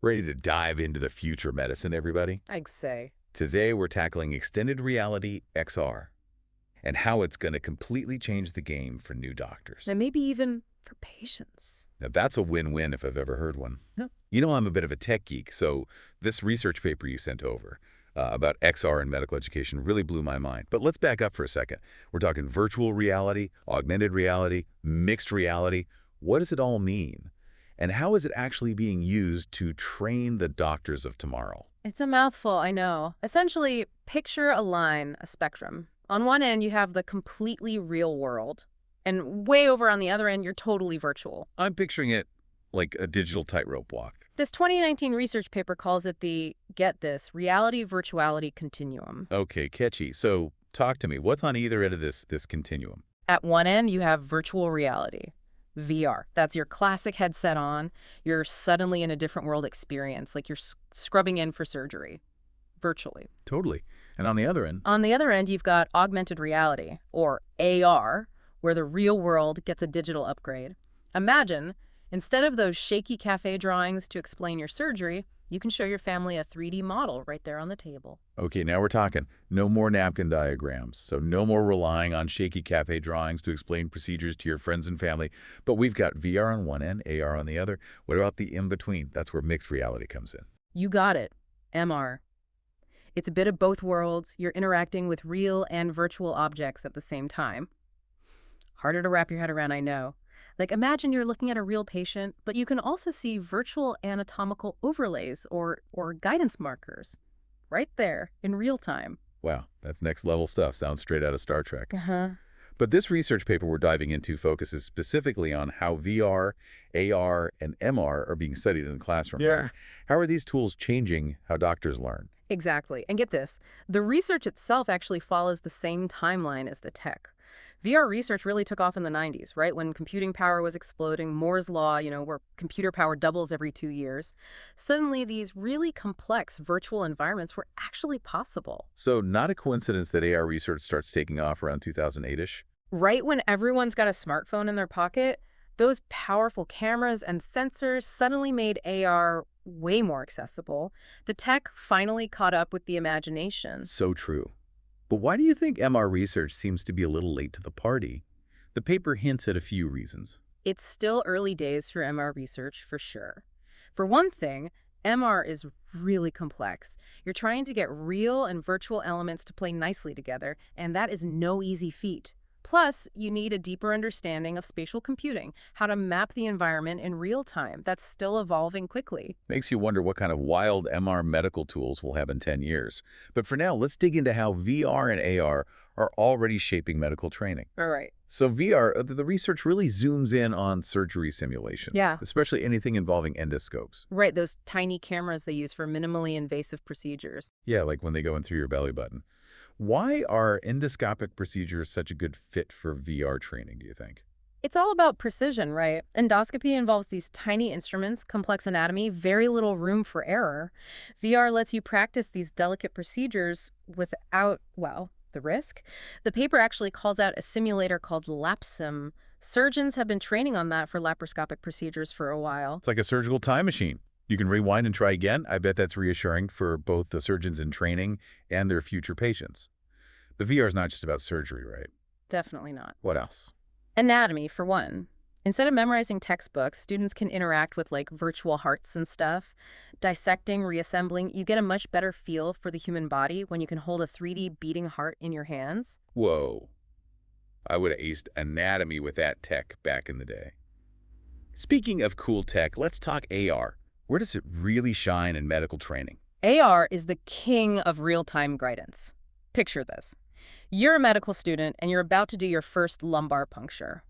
Ready to dive into the future medicine, everybody? I'd say. Today, we're tackling extended reality XR and how it's going to completely change the game for new doctors. And maybe even for patients. Now, that's a win-win if I've ever heard one. Yeah. You know, I'm a bit of a tech geek, so this research paper you sent over about XR in medical education really blew my mind. But let's back up for a second. We're talking virtual reality, augmented reality, mixed reality. What does it all mean? And how is it actually being used to train the doctors of tomorrow? It's a mouthful, I know. Essentially, picture a line, a spectrum. On one end, you have the completely real world. And way over on the other end, you're totally virtual. I'm picturing it like a digital tightrope walk. This 2019 research paper calls it the, get this, reality-virtuality continuum. Okay, catchy. So talk to me. What's on either end of this continuum? At one end, you have virtual reality. VR. That's your classic headset on. You're suddenly in a different world experience, like you're scrubbing in for surgery, virtually. Totally. And on the other end? On the other end, you've got augmented reality, or AR, where the real world gets a digital upgrade. Imagine, instead of those shaky cafe drawings to explain your surgery, you can show your family a 3D model right there on the table. Okay, now we're talking. No more napkin diagrams. So no more relying on shaky cafe drawings to explain procedures to your friends and family. But we've got VR on one end, AR on the other. What about the in-between? That's where mixed reality comes in. You got it. MR. It's a bit of both worlds. You're interacting with real and virtual objects at the same time. Harder to wrap your head around, I know. Like, imagine you're looking at a real patient, but you can also see virtual anatomical overlays or guidance markers right there in real time. Wow, that's next level stuff. Sounds straight out of Star Trek. Uh-huh. But this research paper we're diving into focuses specifically on how VR, AR, and MR are being studied in the classroom. Yeah. How are these tools changing how doctors learn? Exactly. And get this, the research itself actually follows the same timeline as the tech. VR research really took off in the 90s, right? When computing power was exploding, Moore's law, where computer power doubles every 2 years. Suddenly, these really complex virtual environments were actually possible. So not a coincidence that AR research starts taking off around 2008-ish? Right when everyone's got a smartphone in their pocket, those powerful cameras and sensors suddenly made AR way more accessible. The tech finally caught up with the imagination. So true. But why do you think MR research seems to be a little late to the party? The paper hints at a few reasons. It's still early days for MR research, for sure. For one thing, MR is really complex. You're trying to get real and virtual elements to play nicely together, and that is no easy feat. Plus, you need a deeper understanding of spatial computing, how to map the environment in real time. That's still evolving quickly. Makes you wonder what kind of wild MR medical tools we'll have in 10 years. But for now, let's dig into how VR and AR are already shaping medical training. All right. So VR, the research really zooms in on surgery simulations. Yeah. Especially anything involving endoscopes. Right, those tiny cameras they use for minimally invasive procedures. Yeah, like when they go in through your belly button. Why are endoscopic procedures such a good fit for VR training, do you think? It's all about precision, right? Endoscopy involves these tiny instruments, complex anatomy, very little room for error. VR lets you practice these delicate procedures without, well, the risk. The paper actually calls out a simulator called LapSim. Surgeons have been training on that for laparoscopic procedures for a while. It's like a surgical time machine. You can rewind and try again. I bet that's reassuring for both the surgeons in training and their future patients. But VR is not just about surgery, right? Definitely not. What else? Anatomy, for one. Instead of memorizing textbooks, students can interact with like virtual hearts and stuff. Dissecting, reassembling, you get a much better feel for the human body when you can hold a 3D beating heart in your hands. Whoa. I would have aced anatomy with that tech back in the day. Speaking of cool tech, let's talk AR. Where does it really shine in medical training? AR is the king of real-time guidance. Picture this. You're a medical student and you're about to do your first lumbar puncture.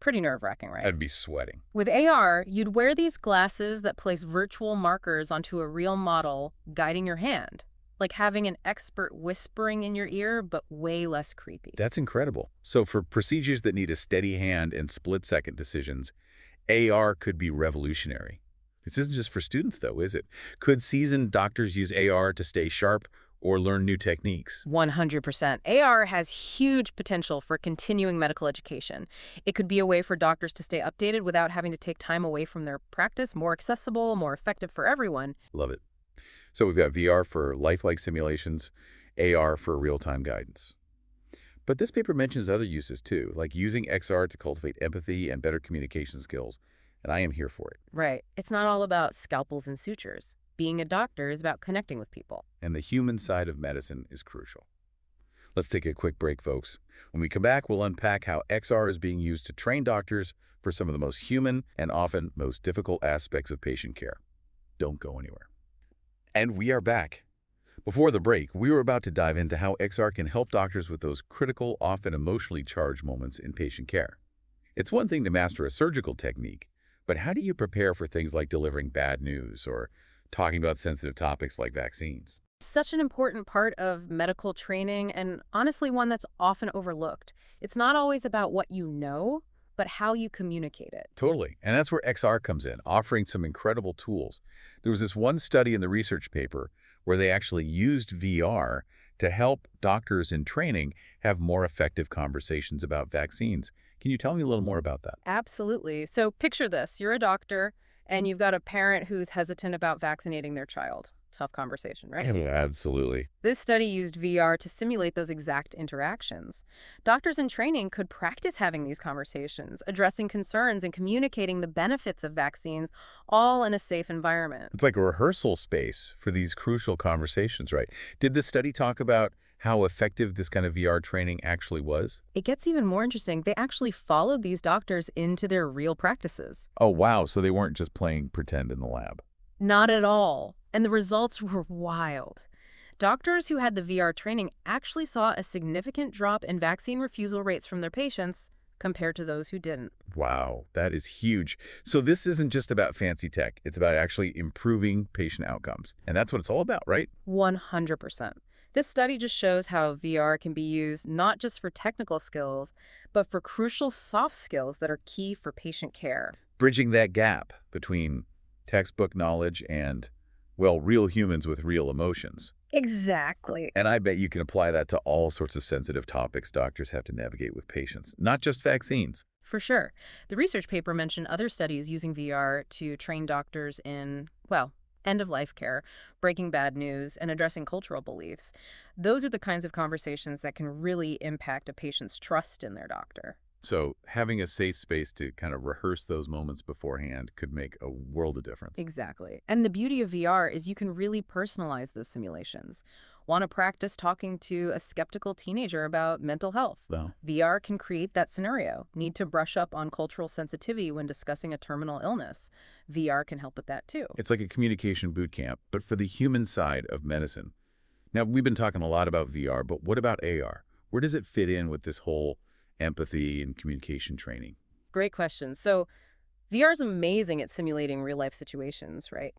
Pretty nerve-wracking, right? I'd be sweating. With AR, you'd wear these glasses that place virtual markers onto a real model, guiding your hand. Like having an expert whispering in your ear, but way less creepy. That's incredible. So for procedures that need a steady hand and split-second decisions, AR could be revolutionary. This isn't just for students, though, is it? Could seasoned doctors use AR to stay sharp or learn new techniques. 100%. AR has huge potential for continuing medical education. It could be a way for doctors to stay updated without having to take time away from their practice, more accessible, more effective for everyone. Love it. So we've got VR for lifelike simulations, AR for real-time guidance. But this paper mentions other uses too, like using XR to cultivate empathy and better communication skills, and I am here for it. Right. It's not all about scalpels and sutures. Being a doctor is about connecting with people. And the human side of medicine is crucial. Let's take a quick break, folks. When we come back, we'll unpack how XR is being used to train doctors for some of the most human and often most difficult aspects of patient care. Don't go anywhere. And we are back. Before the break, we were about to dive into how XR can help doctors with those critical, often emotionally charged moments in patient care. It's one thing to master a surgical technique, but how do you prepare for things like delivering bad news or talking about sensitive topics like vaccines? Such an important part of medical training, and honestly one that's often overlooked. It's not always about what you know, but how you communicate it. Totally. And that's where XR comes in, offering some incredible tools. There was this one study in the research paper where they actually used VR to help doctors in training have more effective conversations about vaccines. Can you tell me a little more about that? Absolutely. So picture this. You're a doctor and you've got a parent who's hesitant about vaccinating their child. Tough conversation, right? Yeah, absolutely. This study used VR to simulate those exact interactions. Doctors in training could practice having these conversations, addressing concerns and communicating the benefits of vaccines, all in a safe environment. It's like a rehearsal space for these crucial conversations, right? Did this study talk about how effective this kind of VR training actually was? It gets even more interesting. They actually followed these doctors into their real practices. Oh, wow. So they weren't just playing pretend in the lab. Not at all. And the results were wild. Doctors who had the VR training actually saw a significant drop in vaccine refusal rates from their patients compared to those who didn't. Wow, that is huge. So this isn't just about fancy tech. It's about actually improving patient outcomes. And that's what it's all about, right? 100%. This study just shows how VR can be used not just for technical skills, but for crucial soft skills that are key for patient care. Bridging that gap between textbook knowledge and, well, real humans with real emotions. Exactly. And I bet you can apply that to all sorts of sensitive topics doctors have to navigate with patients, not just vaccines. For sure. The research paper mentioned other studies using VR to train doctors in, well, end-of-life care, breaking bad news, and addressing cultural beliefs. Those are the kinds of conversations that can really impact a patient's trust in their doctor. So having a safe space to kind of rehearse those moments beforehand could make a world of difference. Exactly. And the beauty of VR is you can really personalize those simulations. Want to practice talking to a skeptical teenager about mental health? Well, VR can create that scenario. Need to brush up on cultural sensitivity when discussing a terminal illness? VR can help with that too. it's like a communication boot camp, but for the human side of medicine. Now, we've been talking a lot about VR, but what about AR? Where does it fit in with this whole empathy and communication training? Great question. So VR is amazing at simulating real-life situations, right?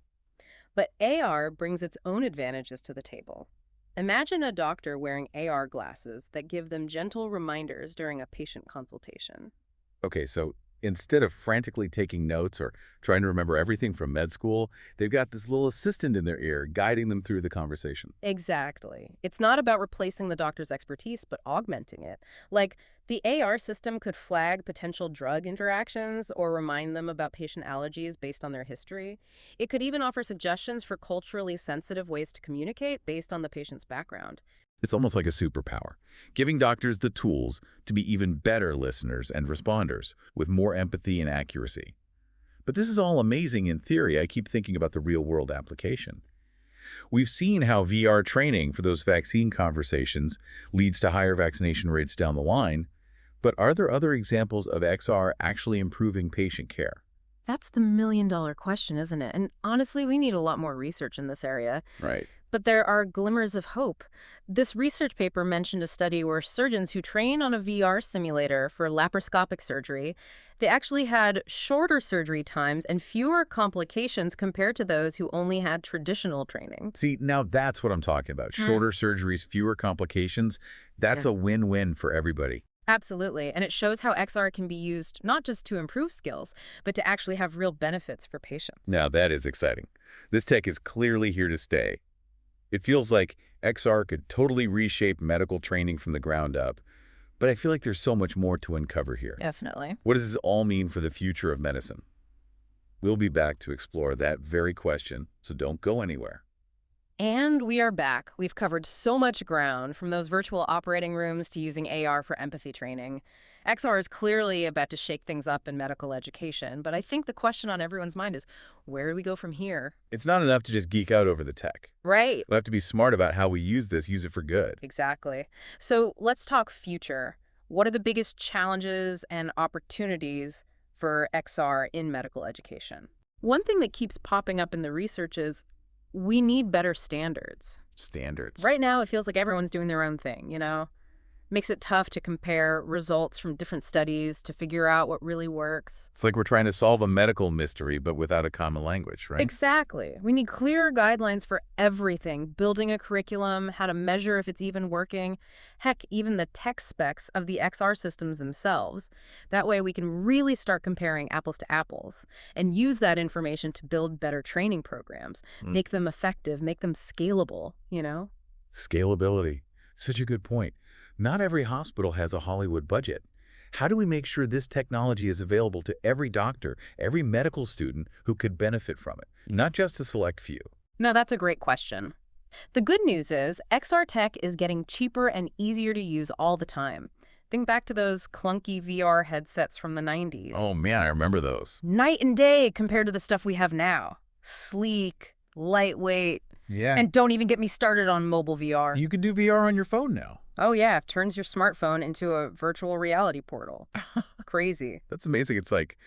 But AR brings its own advantages to the table. Imagine a doctor wearing AR glasses that give them gentle reminders during a patient consultation. Okay, so instead of frantically taking notes or trying to remember everything from med school, they've got this little assistant in their ear guiding them through the conversation. Exactly. It's not about replacing the doctor's expertise, but augmenting it. Like, the AR system could flag potential drug interactions or remind them about patient allergies based on their history. It could even offer suggestions for culturally sensitive ways to communicate based on the patient's background. It's almost like a superpower, giving doctors the tools to be even better listeners and responders with more empathy and accuracy. But this is all amazing in theory. I keep thinking about the real-world application. We've seen how VR training for those vaccine conversations leads to higher vaccination rates down the line, but are there other examples of XR actually improving patient care? That's the million-dollar question, isn't it? And honestly, we need a lot more research in this area. Right. But there are glimmers of hope. This research paper mentioned a study where surgeons who train on a VR simulator for laparoscopic surgery, they actually had shorter surgery times and fewer complications compared to those who only had traditional training. See, now that's what I'm talking about. Shorter surgeries, fewer complications. That's Yeah. a win-win for everybody. Absolutely. And it shows how XR can be used not just to improve skills, but to actually have real benefits for patients. Now that is exciting. This tech is clearly here to stay. It feels like XR could totally reshape medical training from the ground up, but I feel like there's so much more to uncover here. Definitely. What does this all mean for the future of medicine? We'll be back to explore that very question, so don't go anywhere. And we are back. We've covered so much ground, from those virtual operating rooms to using AR for empathy training. XR is clearly about to shake things up in medical education, but I think the question on everyone's mind is, where do we go from here? It's not enough to just geek out over the tech. Right. We'll have to be smart about how we use it for good. Exactly. So let's talk future. What are the biggest challenges and opportunities for XR in medical education? One thing that keeps popping up in the research is we need better standards. Standards. Right now, it feels like everyone's doing their own thing, you know? Makes it tough to compare results from different studies to figure out what really works. It's like we're trying to solve a medical mystery, but without a common language, right? Exactly. We need clearer guidelines for everything, building a curriculum, how to measure if it's even working, heck, even the tech specs of the XR systems themselves. That way we can really start comparing apples to apples and use that information to build better training programs, make them effective, make them scalable, you know? Scalability. Such a good point. Not every hospital has a Hollywood budget. How do we make sure this technology is available to every doctor, every medical student who could benefit from it, not just a select few? Now, that's a great question. The good news is XR tech is getting cheaper and easier to use all the time. Think back to those clunky VR headsets from the 90s. Oh man, I remember those. Night and day compared to the stuff we have now. Sleek, lightweight, Yeah. and don't even get me started on mobile VR. You can do VR on your phone now. Oh yeah, turns your smartphone into a virtual reality portal. Crazy. That's amazing. It's like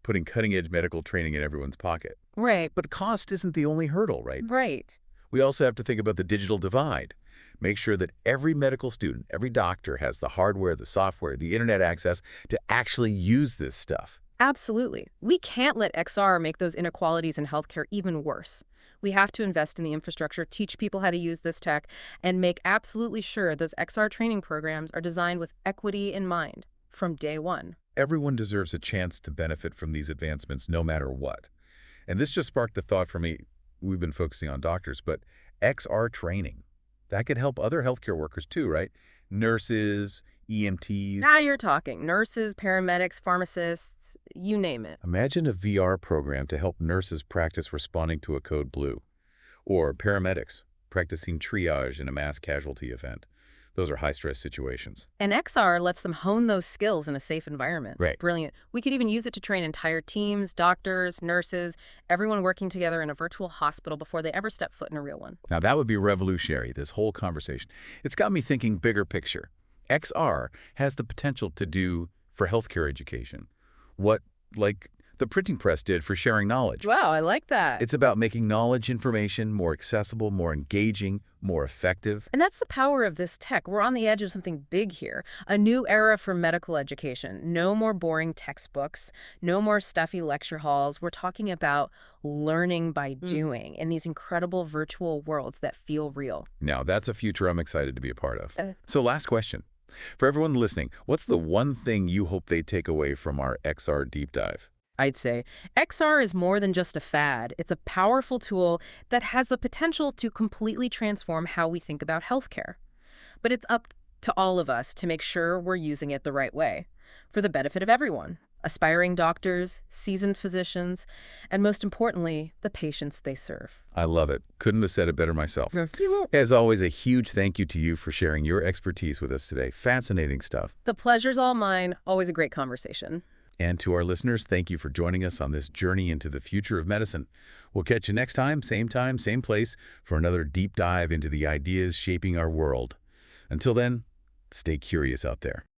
putting cutting-edge medical training in everyone's pocket. Right, But cost isn't the only hurdle, right? right. We also have to think about the digital divide. Make sure that every medical student, every doctor has the hardware, the software, the internet access to actually use this stuff. Absolutely. We can't let XR make those inequalities in healthcare even worse. We have to invest in the infrastructure, teach people how to use this tech, and make absolutely sure those XR training programs are designed with equity in mind from day one. Everyone deserves a chance to benefit from these advancements no matter what. And this just sparked the thought for me, we've been focusing on doctors, but XR training, that could help other healthcare workers too, right? Nurses, EMTs. Now you're talking. Nurses, paramedics, pharmacists, you name it. Imagine a VR program to help nurses practice responding to a code blue, or paramedics practicing triage in a mass casualty event. Those are high-stress situations. And XR lets them hone those skills in a safe environment. Right. Brilliant. We could even use it to train entire teams, doctors, nurses, everyone working together in a virtual hospital before they ever step foot in a real one. Now that would be revolutionary, this whole conversation. It's got me thinking bigger picture. XR has the potential to do for healthcare education what, like, the printing press did for sharing knowledge. Wow, I like that. It's about making knowledge information more accessible, more engaging, more effective. And that's the power of this tech. We're on the edge of something big here. A new era for medical education. No more boring textbooks. No more stuffy lecture halls. We're talking about learning by doing in these incredible virtual worlds that feel real. Now, that's a future I'm excited to be a part of. So last question. For everyone listening, what's the one thing you hope they take away from our XR deep dive? I'd say XR is more than just a fad. It's a powerful tool that has the potential to completely transform how we think about healthcare. But it's up to all of us to make sure we're using it the right way, for the benefit of everyone, aspiring doctors, seasoned physicians, and most importantly, the patients they serve. I love it. Couldn't have said it better myself. As always, a huge thank you to you for sharing your expertise with us today. Fascinating stuff. The pleasure's all mine. Always a great conversation. And to our listeners, thank you for joining us on this journey into the future of medicine. We'll catch you next time, same place, for another deep dive into the ideas shaping our world. Until then, stay curious out there.